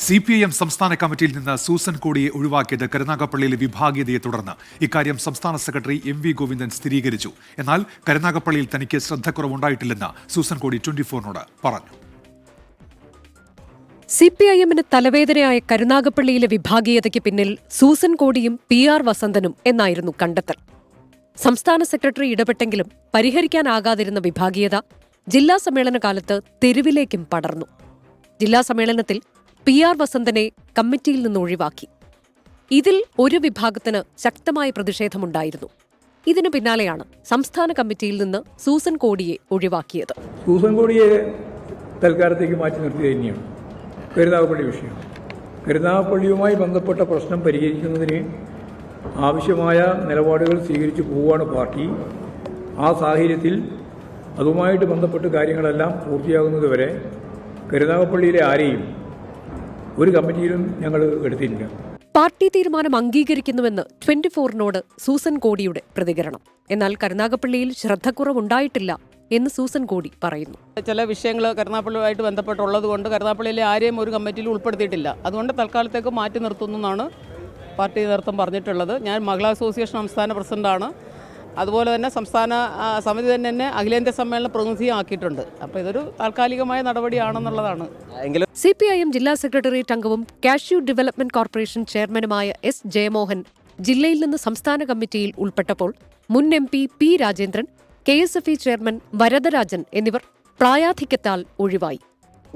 CPIM സംസ്ഥാന കമ്മിറ്റിയിൽ നിന്ന് സൂസൻ കോടിയെ ഒഴിവാക്കിയത് കരുനാഗപ്പള്ളിയിലെ വിഭാഗീയതയെ തുടർന്ന്. ഇക്കാര്യം സംസ്ഥാന സെക്രട്ടറി MV ഗോവിന്ദൻ സ്ഥിരീകരിച്ചു. എന്നാൽ കരുനാഗപ്പള്ളിയിൽ തനിക്ക് ശ്രദ്ധക്കുറവുണ്ടായിട്ടില്ലെന്ന് സൂസൻ കോടി 24നോട് പറഞ്ഞു. CPIMന് തലവേദനയായ കരുനാഗപ്പള്ളിയിലെ വിഭാഗീയതയ്ക്ക് പിന്നിൽ സൂസൻ കോടിയും PR വസന്തനും എന്നായിരുന്നു കണ്ടെത്തൽ. സംസ്ഥാന സെക്രട്ടറി ഇടപെട്ടെങ്കിലും പരിഹരിക്കാനാകാതിരുന്ന വിഭാഗീയത ജില്ലാ സമ്മേളന കാലത്ത് തെരുവിലേക്കും പടർന്നു. ജില്ലാ സമ്മേളനത്തിൽ PR വസന്തനെ കമ്മിറ്റിയിൽ നിന്ന് ഒഴിവാക്കി. ഇതിൽ ഒരു വിഭാഗത്തിന് ശക്തമായ പ്രതിഷേധമുണ്ടായിരുന്നു. ഇതിനു പിന്നാലെയാണ് സംസ്ഥാന കമ്മിറ്റിയിൽ നിന്ന് സൂസൻ കോടിയെ ഒഴിവാക്കിയത്. സൂസൻ കോടിയെ തൽക്കാലത്തേക്ക് മാറ്റി നിർത്തിയത് തന്നെയാണ് കരുനാഗപ്പള്ളി വിഷയം. കരുനാഗപ്പള്ളിയുമായി ബന്ധപ്പെട്ട പ്രശ്നം പരിഹരിക്കുന്നതിന് ആവശ്യമായ നിലപാടുകൾ സ്വീകരിച്ചു പോവുകയാണ് പാർട്ടി. ആ സാഹചര്യത്തിൽ അതുമായിട്ട് ബന്ധപ്പെട്ട് കാര്യങ്ങളെല്ലാം പൂർത്തിയാകുന്നതുവരെ കരുനാഗപ്പള്ളിയിലെ ആരെയും ഒരു കമ്മിറ്റിയിലും ഞങ്ങൾ എടുത്തിട്ടില്ല. പാർട്ടി തീരുമാനം അംഗീകരിക്കുന്നുവെന്ന് 24നോട് സൂസൻ കോടിയുടെ പ്രതികരണം. എന്നാൽ കരുനാഗപ്പള്ളിയിൽ ശ്രദ്ധക്കുറവുണ്ടായിട്ടില്ല എന്ന് സൂസൻ കോടി പറയുന്നു. ചില വിഷയങ്ങൾ കരുനാഗപ്പള്ളിയുമായിട്ട് ബന്ധപ്പെട്ടുള്ളത് കൊണ്ട് കരുനാഗപ്പള്ളിയിലെ ആരെയും ഒരു കമ്മിറ്റിയിൽ ഉൾപ്പെടുത്തിയിട്ടില്ല. അതുകൊണ്ട് തൽക്കാലത്തേക്ക് മാറ്റി നിർത്തുന്നു എന്നാണ് പാർട്ടി നേതൃത്വം പറഞ്ഞിട്ടുള്ളത്. ഞാൻ മഹിളാ അസോസിയേഷൻ സംസ്ഥാന പ്രസിഡന്റാണ്. അതുപോലെ തന്നെ സംസ്ഥാന സമിതി തന്നെ അഖിലേന്ത്യാ സമ്മേളന പ്രതിനിധിയാക്കിയിട്ടുണ്ട്. അപ്പോൾ ഇതൊരു താൽക്കാലികമായ നടപടിയാണെന്നുള്ളതാണ്. CPIM ജില്ലാ സെക്രട്ടേറിയറ്റ് അംഗവും കാഷ്യൂ ഡെവലപ്മെന്റ് കോർപ്പറേഷൻ ചെയർമാനുമായ S. ജയമോഹൻ ജില്ലയിൽ നിന്ന് സംസ്ഥാന കമ്മിറ്റിയിൽ ഉൾപ്പെട്ടപ്പോൾ മുൻ MP P. Rajendran, KSFE chairman Varadarajan എന്നിവർ പ്രായാധിക്യത്താൽ ഒഴിവായി.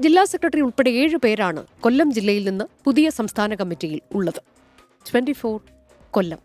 ജില്ലാ സെക്രട്ടറി ഉൾപ്പെടെ 7 പേരാണ് കൊല്ലം ജില്ലയിൽ നിന്ന് പുതിയ സംസ്ഥാന കമ്മിറ്റിയിൽ ഉള്ളത്. 24 കൊല്ലം.